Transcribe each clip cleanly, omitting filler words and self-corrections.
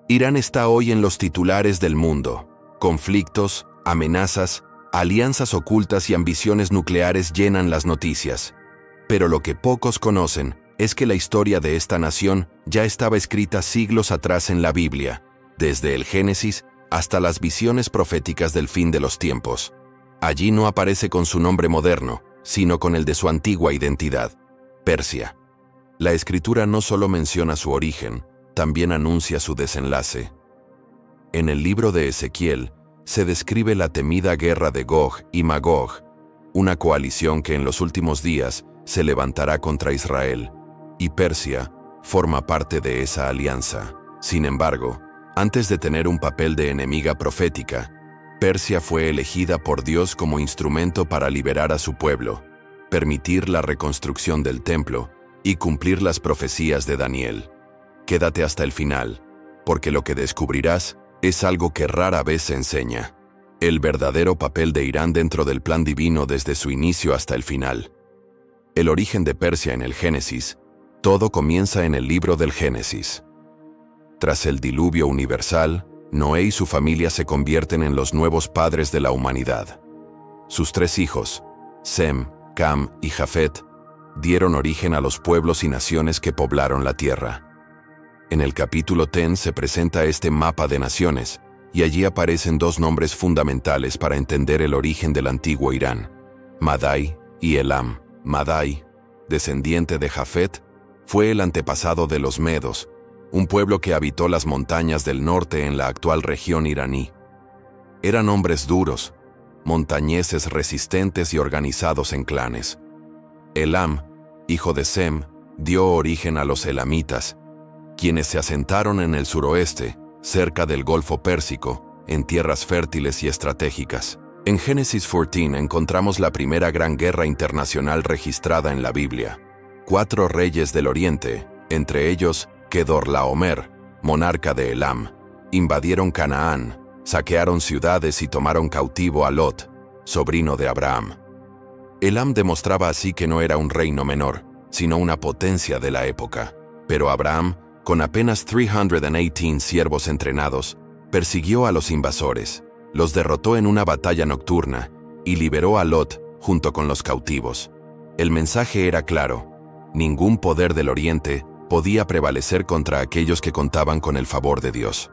Irán está hoy en los titulares del mundo. Conflictos, amenazas, alianzas ocultas y ambiciones nucleares llenan las noticias. Pero lo que pocos conocen es que la historia de esta nación ya estaba escrita siglos atrás en la Biblia, desde el Génesis hasta las visiones proféticas del fin de los tiempos. Allí no aparece con su nombre moderno, sino con el de su antigua identidad, Persia. La escritura no solo menciona su origen, también anuncia su desenlace. En el libro de Ezequiel se describe la temida guerra de Gog y Magog, una coalición que en los últimos días se levantará contra Israel, y Persia forma parte de esa alianza. Sin embargo, antes de tener un papel de enemiga profética, Persia fue elegida por Dios como instrumento para liberar a su pueblo, permitir la reconstrucción del templo y cumplir las profecías de Daniel. Quédate hasta el final, porque lo que descubrirás es algo que rara vez se enseña: el verdadero papel de Irán dentro del plan divino desde su inicio hasta el final. El origen de Persia en el Génesis. Todo comienza en el libro del Génesis. Tras el diluvio universal, Noé y su familia se convierten en los nuevos padres de la humanidad. Sus 3 hijos, Sem, Cam y Jafet, dieron origen a los pueblos y naciones que poblaron la tierra. En el capítulo 10 se presenta este mapa de naciones, y allí aparecen 2 nombres fundamentales para entender el origen del antiguo Irán: Madai y Elam. Madai, descendiente de Jafet, fue el antepasado de los medos, un pueblo que habitó las montañas del norte en la actual región iraní. Eran hombres duros, montañeses resistentes y organizados en clanes. Elam, hijo de Sem, dio origen a los elamitas, quienes se asentaron en el suroeste, cerca del Golfo Pérsico, en tierras fértiles y estratégicas. En Génesis 14 encontramos la primera gran guerra internacional registrada en la Biblia. 4 reyes del oriente, entre ellos Kedorlaomer, monarca de Elam, invadieron Canaán, saquearon ciudades y tomaron cautivo a Lot, sobrino de Abraham. Elam demostraba así que no era un reino menor, sino una potencia de la época. Pero Abraham, con apenas 318 siervos entrenados, persiguió a los invasores, los derrotó en una batalla nocturna y liberó a Lot junto con los cautivos. El mensaje era claro: ningún poder del oriente podía prevalecer contra aquellos que contaban con el favor de Dios.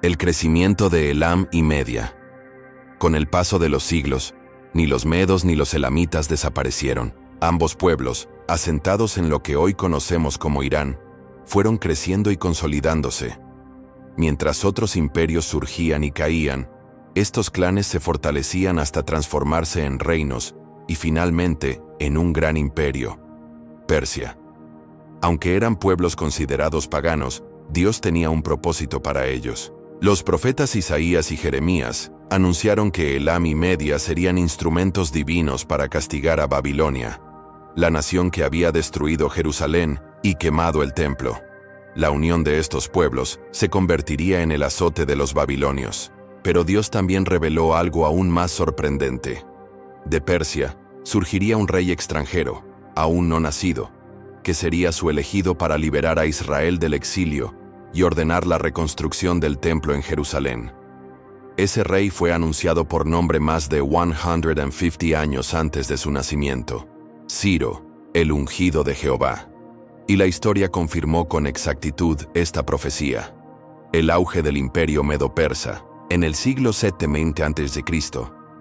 El crecimiento de Elam y Media. Con el paso de los siglos, ni los medos ni los elamitas desaparecieron. Ambos pueblos, asentados en lo que hoy conocemos como Irán, fueron creciendo y consolidándose. Mientras otros imperios surgían y caían, estos clanes se fortalecían hasta transformarse en reinos y finalmente en un gran imperio, Persia. Aunque eran pueblos considerados paganos, Dios tenía un propósito para ellos. Los profetas Isaías y Jeremías anunciaron que Elam y Media serían instrumentos divinos para castigar a Babilonia, la nación que había destruido Jerusalén y quemado el templo. La unión de estos pueblos se convertiría en el azote de los babilonios. Pero Dios también reveló algo aún más sorprendente. De Persia surgiría un rey extranjero, aún no nacido, que sería su elegido para liberar a Israel del exilio y ordenar la reconstrucción del templo en Jerusalén. Ese rey fue anunciado por nombre más de 150 años antes de su nacimiento: Ciro, el ungido de Jehová. Y la historia confirmó con exactitud esta profecía. El auge del imperio medo-persa. En el siglo 70 a.C.,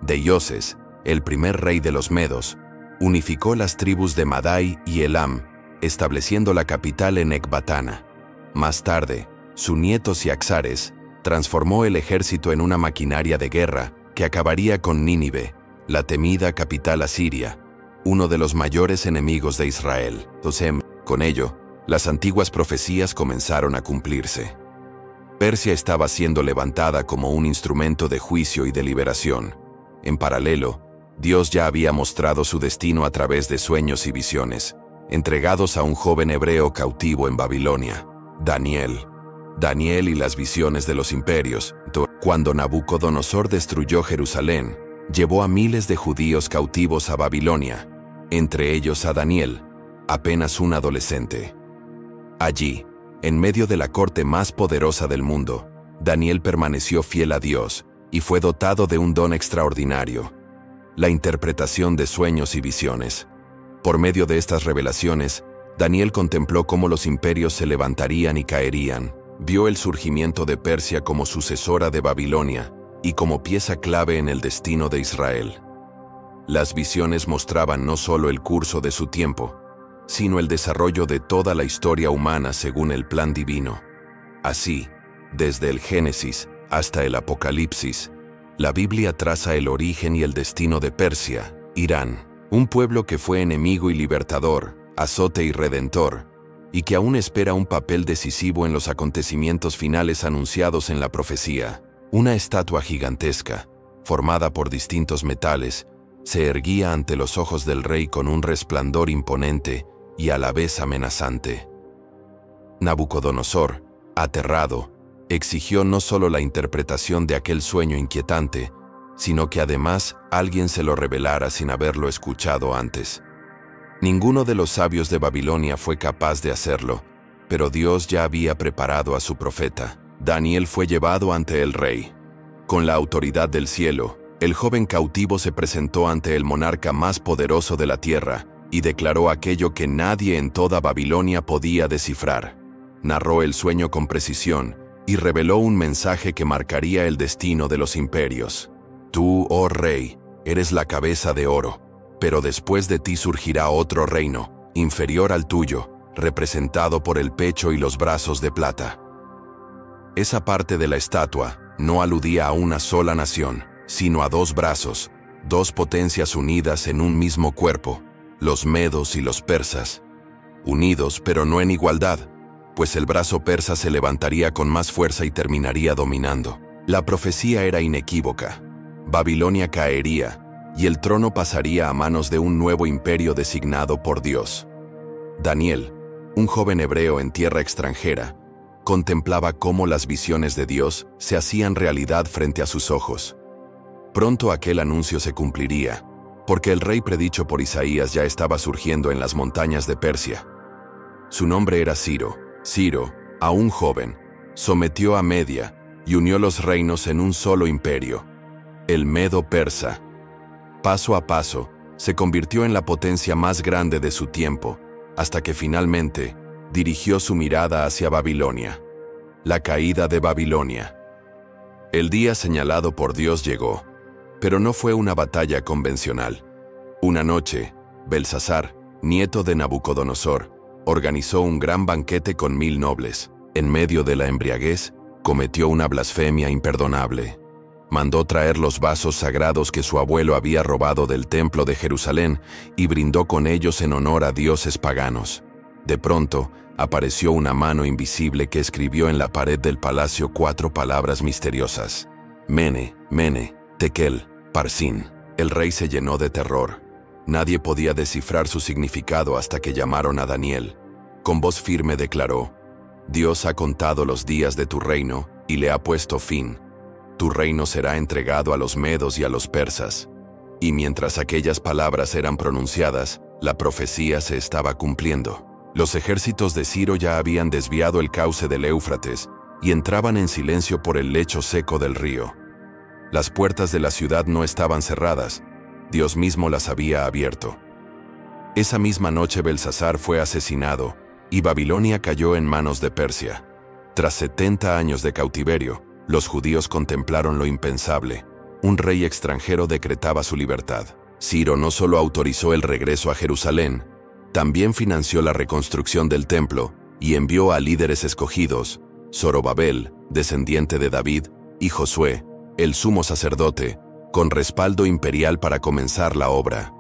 Deioces, el primer rey de los medos, unificó las tribus de Madai y Elam, estableciendo la capital en Ecbatana. Más tarde, su nieto Ciaxares transformó el ejército en una maquinaria de guerra que acabaría con Nínive, la temida capital asiria, uno de los mayores enemigos de Israel. Con ello, las antiguas profecías comenzaron a cumplirse. Persia estaba siendo levantada como un instrumento de juicio y de liberación. En paralelo, Dios ya había mostrado su destino a través de sueños y visiones, entregados a un joven hebreo cautivo en Babilonia, Daniel. Daniel y las visiones de los imperios. Cuando Nabucodonosor destruyó Jerusalén, llevó a miles de judíos cautivos a Babilonia, entre ellos a Daniel, apenas un adolescente. Allí, En medio de la corte más poderosa del mundo, Daniel permaneció fiel a Dios y fue dotado de un don extraordinario: la interpretación de sueños y visiones. Por medio de estas revelaciones, Daniel contempló cómo los imperios se levantarían y caerían, vio el surgimiento de Persia como sucesora de Babilonia y como pieza clave en el destino de Israel. Las visiones mostraban no solo el curso de su tiempo, sino el desarrollo de toda la historia humana según el plan divino. Así, desde el Génesis hasta el Apocalipsis, la Biblia traza el origen y el destino de Persia, Irán, un pueblo que fue enemigo y libertador, azote y redentor, y que aún espera un papel decisivo en los acontecimientos finales anunciados en la profecía. Una estatua gigantesca, formada por distintos metales, se erguía ante los ojos del rey con un resplandor imponente y a la vez amenazante. Nabucodonosor, aterrado, exigió no solo la interpretación de aquel sueño inquietante, sino que además alguien se lo revelara sin haberlo escuchado antes. Ninguno de los sabios de Babilonia fue capaz de hacerlo, pero Dios ya había preparado a su profeta. Daniel fue llevado ante el rey. Con la autoridad del cielo, el joven cautivo se presentó ante el monarca más poderoso de la tierra y declaró aquello que nadie en toda Babilonia podía descifrar. Narró el sueño con precisión y reveló un mensaje que marcaría el destino de los imperios. Tú, oh rey, eres la cabeza de oro, pero después de ti surgirá otro reino, inferior al tuyo, representado por el pecho y los brazos de plata. Esa parte de la estatua no aludía a una sola nación, sino a dos brazos, dos potencias unidas en un mismo cuerpo, los medos y los persas. Unidos pero no en igualdad, pues el brazo persa se levantaría con más fuerza y terminaría dominando. La profecía era inequívoca. Babilonia caería, y el trono pasaría a manos de un nuevo imperio designado por Dios. Daniel, un joven hebreo en tierra extranjera, contemplaba cómo las visiones de Dios se hacían realidad frente a sus ojos. Pronto aquel anuncio se cumpliría, porque el rey predicho por Isaías ya estaba surgiendo en las montañas de Persia. Su nombre era Ciro. Ciro, aún joven, sometió a Media y unió los reinos en un solo imperio, el Medo-Persa. Paso a paso, se convirtió en la potencia más grande de su tiempo, hasta que finalmente dirigió su mirada hacia Babilonia. La caída de Babilonia. El día señalado por Dios llegó, pero no fue una batalla convencional. Una noche, Belsasar, nieto de Nabucodonosor, organizó un gran banquete con 1000 nobles. En medio de la embriaguez, cometió una blasfemia imperdonable. Mandó traer los vasos sagrados que su abuelo había robado del templo de Jerusalén y brindó con ellos en honor a dioses paganos. De pronto, apareció una mano invisible que escribió en la pared del palacio 4 palabras misteriosas: Mene, Mene, Tekel, Parsin. El rey se llenó de terror. Nadie podía descifrar su significado hasta que llamaron a Daniel. Con voz firme declaró: Dios ha contado los días de tu reino y le ha puesto fin. Tu reino será entregado a los medos y a los persas. Y mientras aquellas palabras eran pronunciadas, la profecía se estaba cumpliendo. Los ejércitos de Ciro ya habían desviado el cauce del Éufrates y entraban en silencio por el lecho seco del río. Las puertas de la ciudad no estaban cerradas, Dios mismo las había abierto. Esa misma noche Belsasar fue asesinado y Babilonia cayó en manos de Persia. Tras 70 años de cautiverio, los judíos contemplaron lo impensable. Un rey extranjero decretaba su libertad. Ciro no solo autorizó el regreso a Jerusalén, también financió la reconstrucción del templo y envió a líderes escogidos: Zorobabel, descendiente de David, y Josué, el sumo sacerdote, con respaldo imperial para comenzar la obra.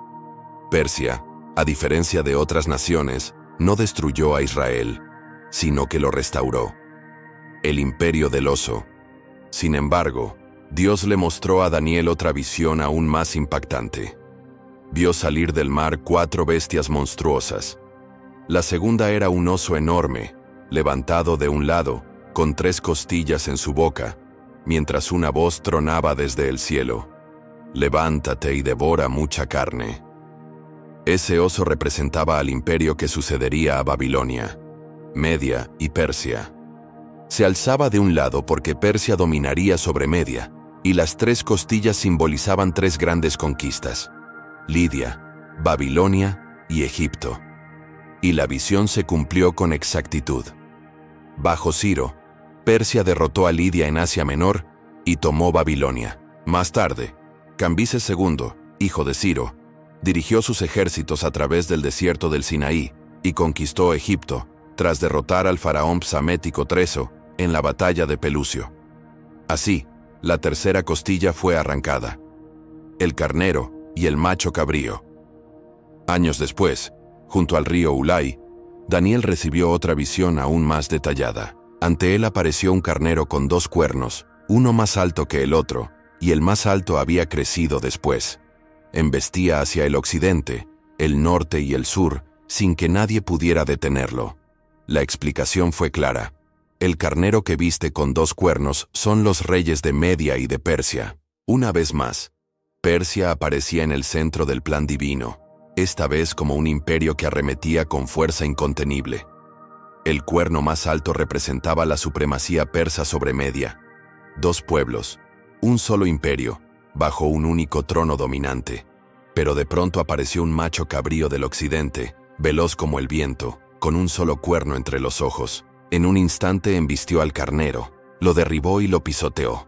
Persia, a diferencia de otras naciones, no destruyó a Israel, sino que lo restauró. El imperio del oso. Sin embargo, Dios le mostró a Daniel otra visión aún más impactante. Vio salir del mar 4 bestias monstruosas. La segunda era un oso enorme, levantado de un lado, con 3 costillas en su boca, mientras una voz tronaba desde el cielo: Levántate y devora mucha carne. Ese oso representaba al imperio que sucedería a Babilonia. Media y Persia. Se alzaba de un lado porque Persia dominaría sobre Media, y las 3 costillas simbolizaban 3 grandes conquistas: Lidia, Babilonia y Egipto. Y la visión se cumplió con exactitud. Bajo Ciro, Persia derrotó a Lidia en Asia Menor y tomó Babilonia. Más tarde, Cambises II, hijo de Ciro, dirigió sus ejércitos a través del desierto del Sinaí y conquistó Egipto, tras derrotar al faraón psamético Treso en la batalla de Pelucio. Así, la tercera costilla fue arrancada: el carnero y el macho cabrío. Años después, junto al río Ulai, Daniel recibió otra visión aún más detallada. Ante él apareció un carnero con 2 cuernos, uno más alto que el otro, y el más alto había crecido después. Embestía hacia el occidente, el norte y el sur, sin que nadie pudiera detenerlo. La explicación fue clara: el carnero que viste con 2 cuernos son los reyes de Media y de Persia. Una vez más, Persia aparecía en el centro del plan divino, esta vez como un imperio que arremetía con fuerza incontenible. El cuerno más alto representaba la supremacía persa sobre Media. 2 pueblos, un solo imperio, bajo un único trono dominante. Pero de pronto apareció un macho cabrío del occidente, veloz como el viento, con un solo cuerno entre los ojos. En un instante embistió al carnero, lo derribó y lo pisoteó.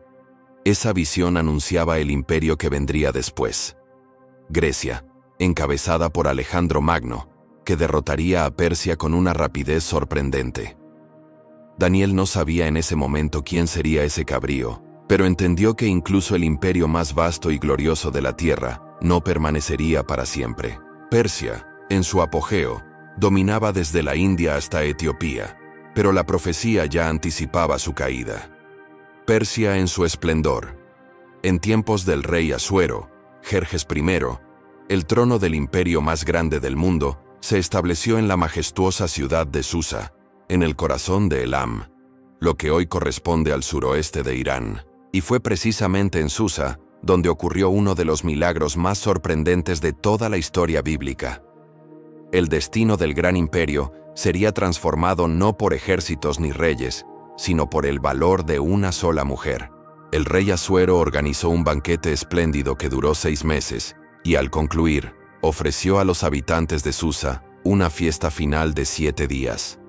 Esa visión anunciaba el imperio que vendría después: Grecia, encabezada por Alejandro Magno, que derrotaría a Persia con una rapidez sorprendente. Daniel no sabía en ese momento quién sería ese cabrío, pero entendió que incluso el imperio más vasto y glorioso de la tierra no permanecería para siempre. Persia, en su apogeo, dominaba desde la India hasta Etiopía, pero la profecía ya anticipaba su caída. Persia en su esplendor. En tiempos del rey Asuero, Jerjes I, el trono del imperio más grande del mundo se estableció en la majestuosa ciudad de Susa, en el corazón de Elam, lo que hoy corresponde al suroeste de Irán. Y fue precisamente en Susa donde ocurrió uno de los milagros más sorprendentes de toda la historia bíblica. El destino del gran imperio sería transformado no por ejércitos ni reyes, sino por el valor de una sola mujer. El rey Asuero organizó un banquete espléndido que duró 6 meses, y al concluir, ofreció a los habitantes de Susa una fiesta final de 7 días.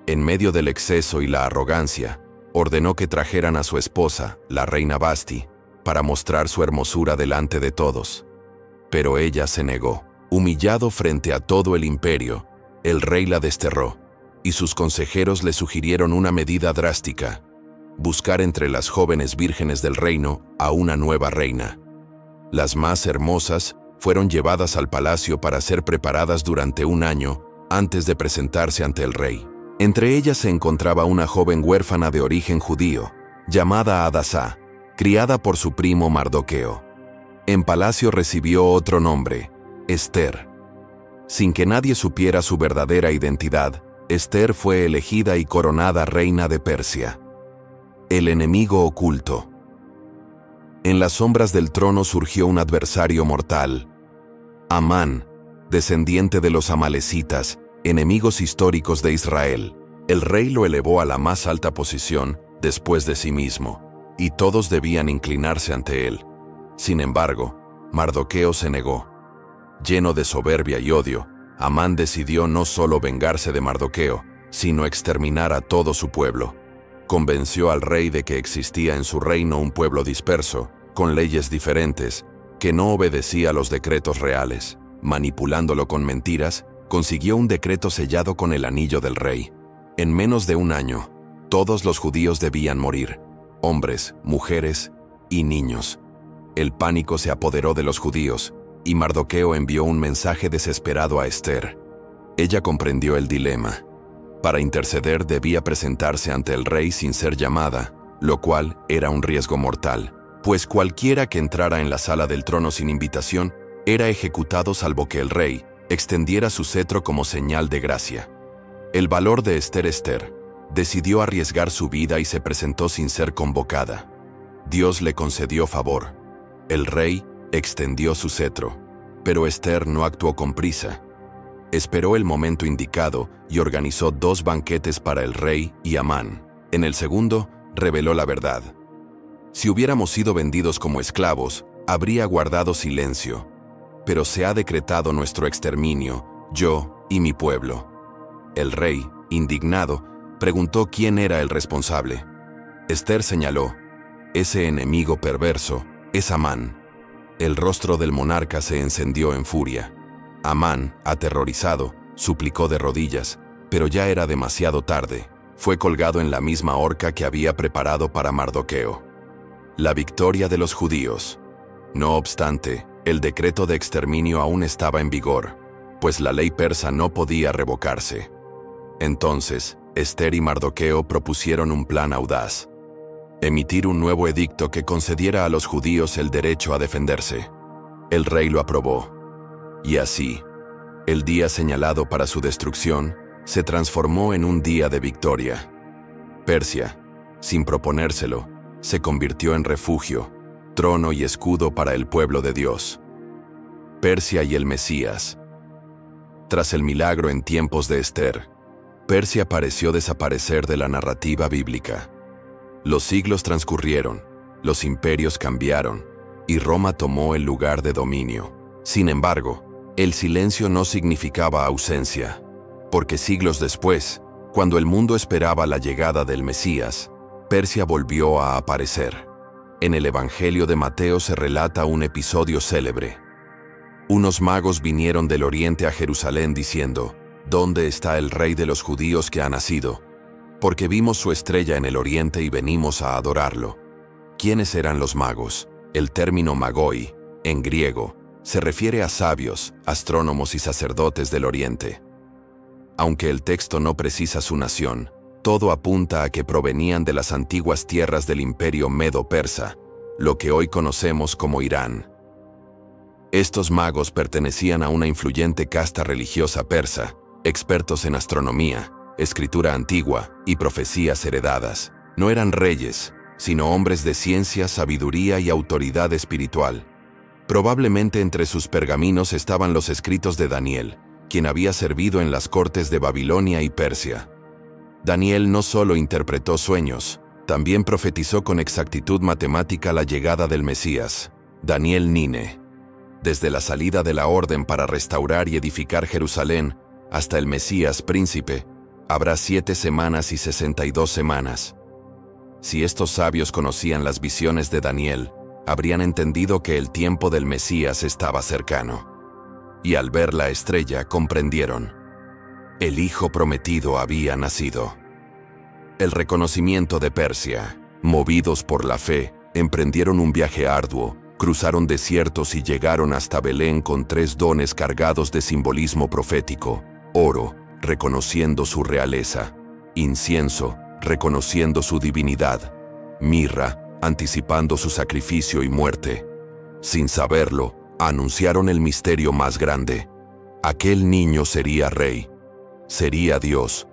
En medio del exceso y la arrogancia, ordenó que trajeran a su esposa, la reina Basti, para mostrar su hermosura delante de todos. Pero ella se negó. Humillado frente a todo el imperio, el rey la desterró, y sus consejeros le sugirieron una medida drástica: buscar entre las jóvenes vírgenes del reino a una nueva reina. Las más hermosas fueron llevadas al palacio para ser preparadas durante 1 año antes de presentarse ante el rey. Entre ellas se encontraba una joven huérfana de origen judío, llamada Hadasá, criada por su primo Mardoqueo. En palacio recibió otro nombre: Ester. Sin que nadie supiera su verdadera identidad, Ester fue elegida y coronada reina de Persia. El enemigo oculto. En las sombras del trono surgió un adversario mortal: Amán, descendiente de los amalecitas, enemigos históricos de Israel. El rey lo elevó a la más alta posición después de sí mismo, y todos debían inclinarse ante él. Sin embargo, Mardoqueo se negó. Lleno de soberbia y odio, Amán decidió no solo vengarse de Mardoqueo, sino exterminar a todo su pueblo. Convenció al rey de que existía en su reino un pueblo disperso, con leyes diferentes, que no obedecía a los decretos reales. Manipulándolo con mentiras, consiguió un decreto sellado con el anillo del rey. En menos de 1 año, todos los judíos debían morir: hombres, mujeres y niños. El pánico se apoderó de los judíos, y Mardoqueo envió un mensaje desesperado a Ester. Ella comprendió el dilema. Para interceder debía presentarse ante el rey sin ser llamada, lo cual era un riesgo mortal, pues cualquiera que entrara en la sala del trono sin invitación era ejecutado salvo que el rey extendiera su cetro como señal de gracia. El valor de Ester decidió arriesgar su vida y se presentó sin ser convocada. Dios le concedió favor. El rey extendió su cetro, pero Ester no actuó con prisa. Esperó el momento indicado y organizó 2 banquetes para el rey y Amán. En el segundo, reveló la verdad. Si hubiéramos sido vendidos como esclavos, habría guardado silencio. Pero se ha decretado nuestro exterminio, yo y mi pueblo. El rey, indignado, preguntó quién era el responsable. Ester señaló: ese enemigo perverso es Amán. El rostro del monarca se encendió en furia. Amán, aterrorizado, suplicó de rodillas, pero ya era demasiado tarde. Fue colgado en la misma horca que había preparado para Mardoqueo. La victoria de los judíos. No obstante, el decreto de exterminio aún estaba en vigor, pues la ley persa no podía revocarse. Entonces, Ester y Mardoqueo propusieron un plan audaz: emitir un nuevo edicto que concediera a los judíos el derecho a defenderse. El rey lo aprobó. Y así, el día señalado para su destrucción se transformó en un día de victoria. Persia, sin proponérselo, se convirtió en refugio, trono y escudo para el pueblo de Dios. Persia y el Mesías. Tras el milagro en tiempos de Ester, Persia pareció desaparecer de la narrativa bíblica. Los siglos transcurrieron, los imperios cambiaron, y Roma tomó el lugar de dominio. Sin embargo, el silencio no significaba ausencia, porque siglos después, cuando el mundo esperaba la llegada del Mesías, Persia volvió a aparecer. En el Evangelio de Mateo se relata un episodio célebre. Unos magos vinieron del oriente a Jerusalén diciendo: ¿dónde está el rey de los judíos que ha nacido? Porque vimos su estrella en el oriente y venimos a adorarlo. ¿Quiénes eran los magos? El término magoi, en griego, se refiere a sabios, astrónomos y sacerdotes del oriente. Aunque el texto no precisa su nación, todo apunta a que provenían de las antiguas tierras del imperio medo-persa, lo que hoy conocemos como Irán. Estos magos pertenecían a una influyente casta religiosa persa, expertos en astronomía, escritura antigua y profecías heredadas. No eran reyes, sino hombres de ciencia, sabiduría y autoridad espiritual. Probablemente entre sus pergaminos estaban los escritos de Daniel, quien había servido en las cortes de Babilonia y Persia. Daniel no solo interpretó sueños, también profetizó con exactitud matemática la llegada del Mesías. Daniel Nine. Desde la salida de la orden para restaurar y edificar Jerusalén hasta el Mesías príncipe, habrá 7 semanas y 62 semanas. Si estos sabios conocían las visiones de Daniel, habrían entendido que el tiempo del Mesías estaba cercano. Y al ver la estrella comprendieron: el Hijo prometido había nacido. El reconocimiento de Persia. Movidos por la fe, emprendieron un viaje arduo, cruzaron desiertos y llegaron hasta Belén con 3 dones cargados de simbolismo profético: oro, reconociendo su realeza; incienso, reconociendo su divinidad; mirra, anticipando su sacrificio y muerte. Sin saberlo, anunciaron el misterio más grande: aquel niño sería rey, sería Dios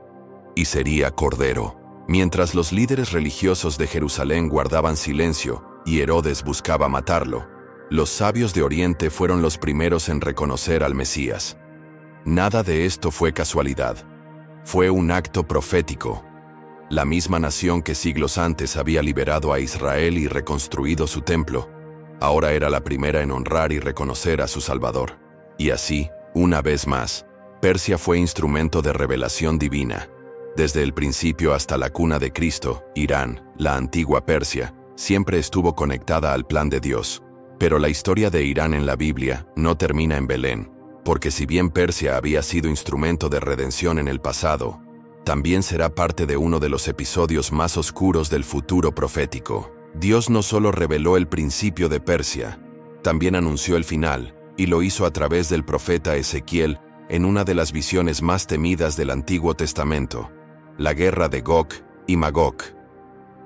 y sería Cordero. Mientras los líderes religiosos de Jerusalén guardaban silencio y Herodes buscaba matarlo, los sabios de Oriente fueron los primeros en reconocer al Mesías. Nada de esto fue casualidad. Fue un acto profético. La misma nación que siglos antes había liberado a Israel y reconstruido su templo, ahora era la primera en honrar y reconocer a su Salvador. Y así, una vez más, Persia fue instrumento de revelación divina. Desde el principio hasta la cuna de Cristo, Irán, la antigua Persia, siempre estuvo conectada al plan de Dios. Pero la historia de Irán en la Biblia no termina en Belén, porque si bien Persia había sido instrumento de redención en el pasado, también será parte de uno de los episodios más oscuros del futuro profético. Dios no solo reveló el principio de Persia, también anunció el final, y lo hizo a través del profeta Ezequiel en una de las visiones más temidas del Antiguo Testamento: la guerra de Gog y Magog.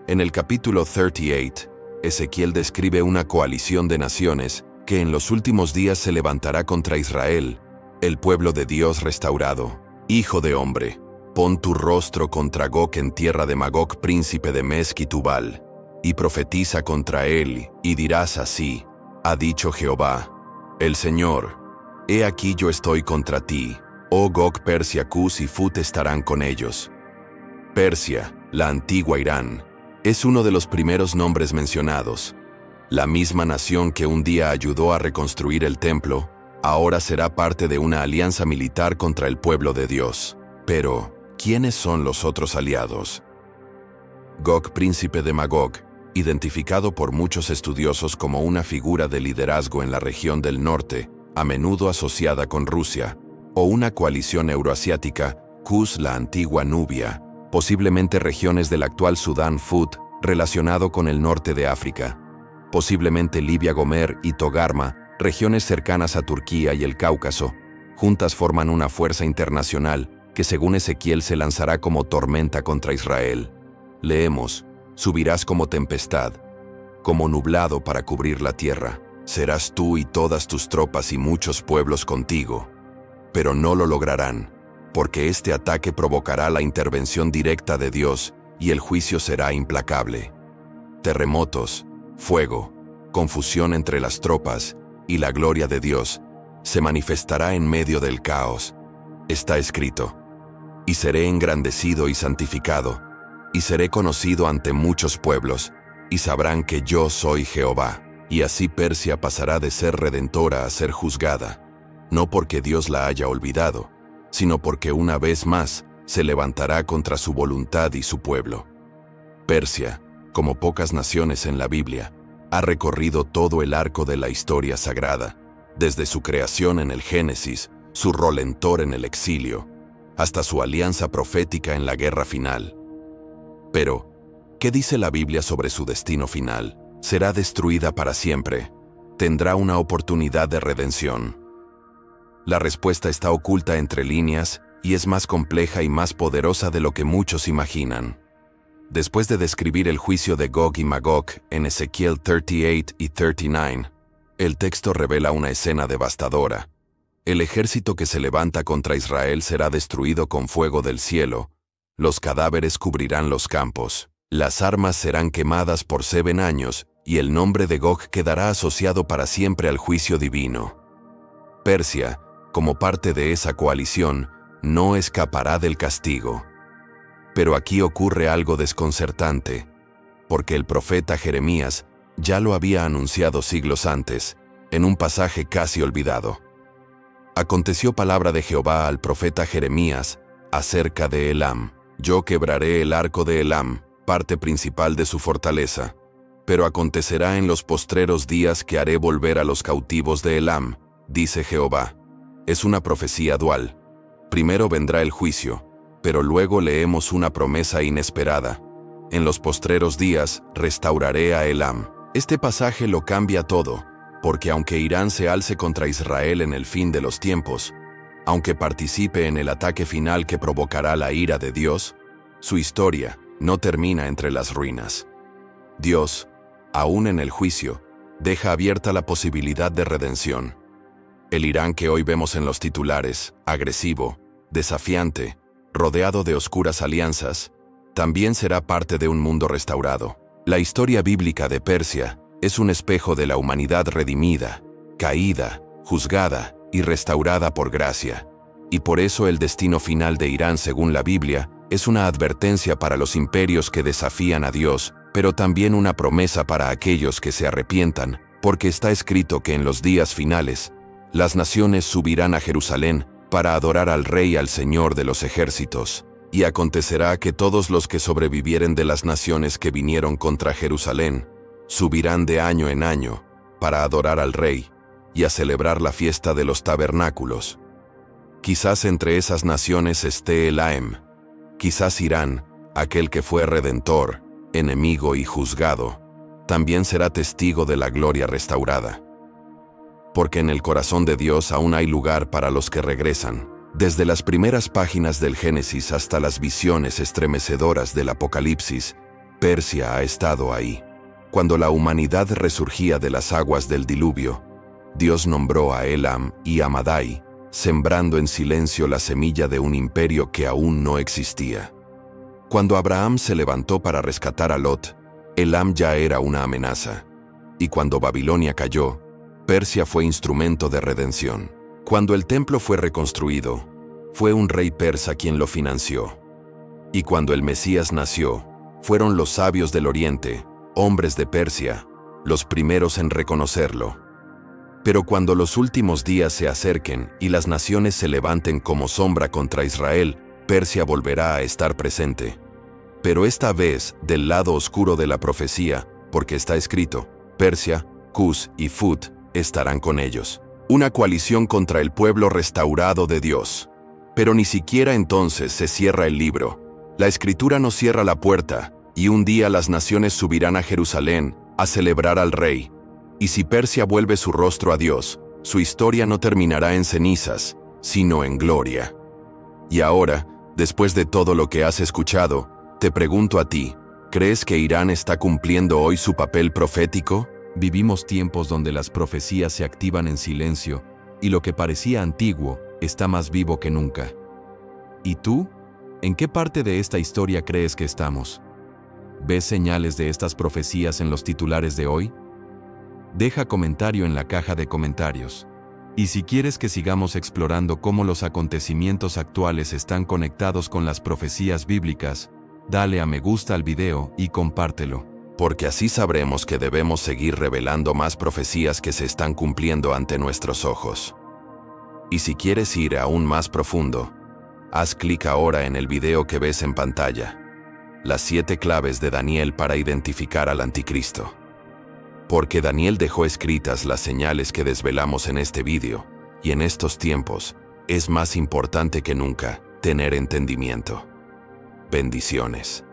En el capítulo 38, Ezequiel describe una coalición de naciones que en los últimos días se levantará contra Israel, el pueblo de Dios restaurado. Hijo de hombre, pon tu rostro contra Gog en tierra de Magog, príncipe de Mesec y Tubal, y profetiza contra él, y dirás así: ha dicho Jehová, el Señor, he aquí yo estoy contra ti, Oh Gog, Persia, Cus y Fut estarán con ellos. Persia, la antigua Irán, es uno de los primeros nombres mencionados. La misma nación que un día ayudó a reconstruir el templo, ahora será parte de una alianza militar contra el pueblo de Dios. Pero, ¿quiénes son los otros aliados? Gog, príncipe de Magog, identificado por muchos estudiosos como una figura de liderazgo en la región del norte, a menudo asociada con Rusia, o una coalición euroasiática, Cus, la antigua Nubia, posiblemente regiones del actual Sudán, Fut, relacionado con el norte de África, posiblemente Libia, Gomer y Togarma, regiones cercanas a Turquía y el Cáucaso, juntas forman una fuerza internacional que según Ezequiel se lanzará como tormenta contra Israel. Leemos: subirás como tempestad, como nublado para cubrir la tierra. Serás tú y todas tus tropas y muchos pueblos contigo. Pero no lo lograrán, porque este ataque provocará la intervención directa de Dios y el juicio será implacable. Terremotos, fuego, confusión entre las tropas y la gloria de Dios se manifestará en medio del caos. Está escrito: y seré engrandecido y santificado, y seré conocido ante muchos pueblos, y sabrán que yo soy Jehová. Y así Persia pasará de ser redentora a ser juzgada, no porque Dios la haya olvidado, sino porque una vez más se levantará contra su voluntad y su pueblo. Persia, como pocas naciones en la Biblia, ha recorrido todo el arco de la historia sagrada, desde su creación en el Génesis, su redentor en el exilio, hasta su alianza profética en la guerra final. Pero, ¿qué dice la Biblia sobre su destino final? Será destruida para siempre. Tendrá una oportunidad de redención. La respuesta está oculta entre líneas y es más compleja y más poderosa de lo que muchos imaginan. Después de describir el juicio de Gog y Magog en Ezequiel 38 y 39, el texto revela una escena devastadora. El ejército que se levanta contra Israel será destruido con fuego del cielo. Los cadáveres cubrirán los campos. Las armas serán quemadas por 7 años y el nombre de Gog quedará asociado para siempre al juicio divino. Persia, como parte de esa coalición, no escapará del castigo. Pero aquí ocurre algo desconcertante, porque el profeta Jeremías ya lo había anunciado siglos antes, en un pasaje casi olvidado. Aconteció palabra de Jehová al profeta Jeremías acerca de Elam: yo quebraré el arco de Elam, parte principal de su fortaleza. Pero acontecerá en los postreros días que haré volver a los cautivos de Elam, dice Jehová. Es una profecía dual. Primero vendrá el juicio, pero luego leemos una promesa inesperada. En los postreros días restauraré a Elam. Este pasaje lo cambia todo, porque aunque Irán se alce contra Israel en el fin de los tiempos, aunque participe en el ataque final que provocará la ira de Dios, su historia no termina entre las ruinas. Dios, aún en el juicio, deja abierta la posibilidad de redención. El Irán que hoy vemos en los titulares, agresivo, desafiante, rodeado de oscuras alianzas, también será parte de un mundo restaurado. La historia bíblica de Persia es un espejo de la humanidad redimida, caída, juzgada y restaurada por gracia. Y por eso el destino final de Irán, según la Biblia, es una advertencia para los imperios que desafían a Dios, pero también una promesa para aquellos que se arrepientan, porque está escrito que en los días finales, las naciones subirán a Jerusalén para adorar al Rey y al Señor de los ejércitos. Y acontecerá que todos los que sobrevivieren de las naciones que vinieron contra Jerusalén, subirán de año en año para adorar al Rey y a celebrar la fiesta de los tabernáculos. Quizás entre esas naciones esté Elam, quizás Irán, aquel que fue redentor, enemigo y juzgado, también será testigo de la gloria restaurada. Porque en el corazón de Dios aún hay lugar para los que regresan. Desde las primeras páginas del Génesis hasta las visiones estremecedoras del Apocalipsis, Persia ha estado ahí. Cuando la humanidad resurgía de las aguas del diluvio, Dios nombró a Elam y a Madai, sembrando en silencio la semilla de un imperio que aún no existía. Cuando Abraham se levantó para rescatar a Lot, Elam ya era una amenaza. Y cuando Babilonia cayó, Persia fue instrumento de redención. Cuando el templo fue reconstruido, fue un rey persa quien lo financió. Y cuando el Mesías nació, fueron los sabios del Oriente, hombres de Persia, los primeros en reconocerlo. Pero cuando los últimos días se acerquen y las naciones se levanten como sombra contra Israel, Persia volverá a estar presente. Pero esta vez del lado oscuro de la profecía, porque está escrito, Persia, Cus y Fut estarán con ellos. Una coalición contra el pueblo restaurado de Dios. Pero ni siquiera entonces se cierra el libro. La Escritura no cierra la puerta, y un día las naciones subirán a Jerusalén a celebrar al Rey. Y si Persia vuelve su rostro a Dios, su historia no terminará en cenizas, sino en gloria. Y ahora, después de todo lo que has escuchado, te pregunto a ti, ¿crees que Irán está cumpliendo hoy su papel profético? Vivimos tiempos donde las profecías se activan en silencio, y lo que parecía antiguo está más vivo que nunca. ¿Y tú? ¿En qué parte de esta historia crees que estamos? ¿Ves señales de estas profecías en los titulares de hoy? Deja comentario en la caja de comentarios. Y si quieres que sigamos explorando cómo los acontecimientos actuales están conectados con las profecías bíblicas, dale a me gusta al video y compártelo. Porque así sabremos que debemos seguir revelando más profecías que se están cumpliendo ante nuestros ojos. Y si quieres ir aún más profundo, haz clic ahora en el video que ves en pantalla. Las 7 claves de Daniel para identificar al anticristo. Porque Daniel dejó escritas las señales que desvelamos en este video, y en estos tiempos, es más importante que nunca tener entendimiento. Bendiciones.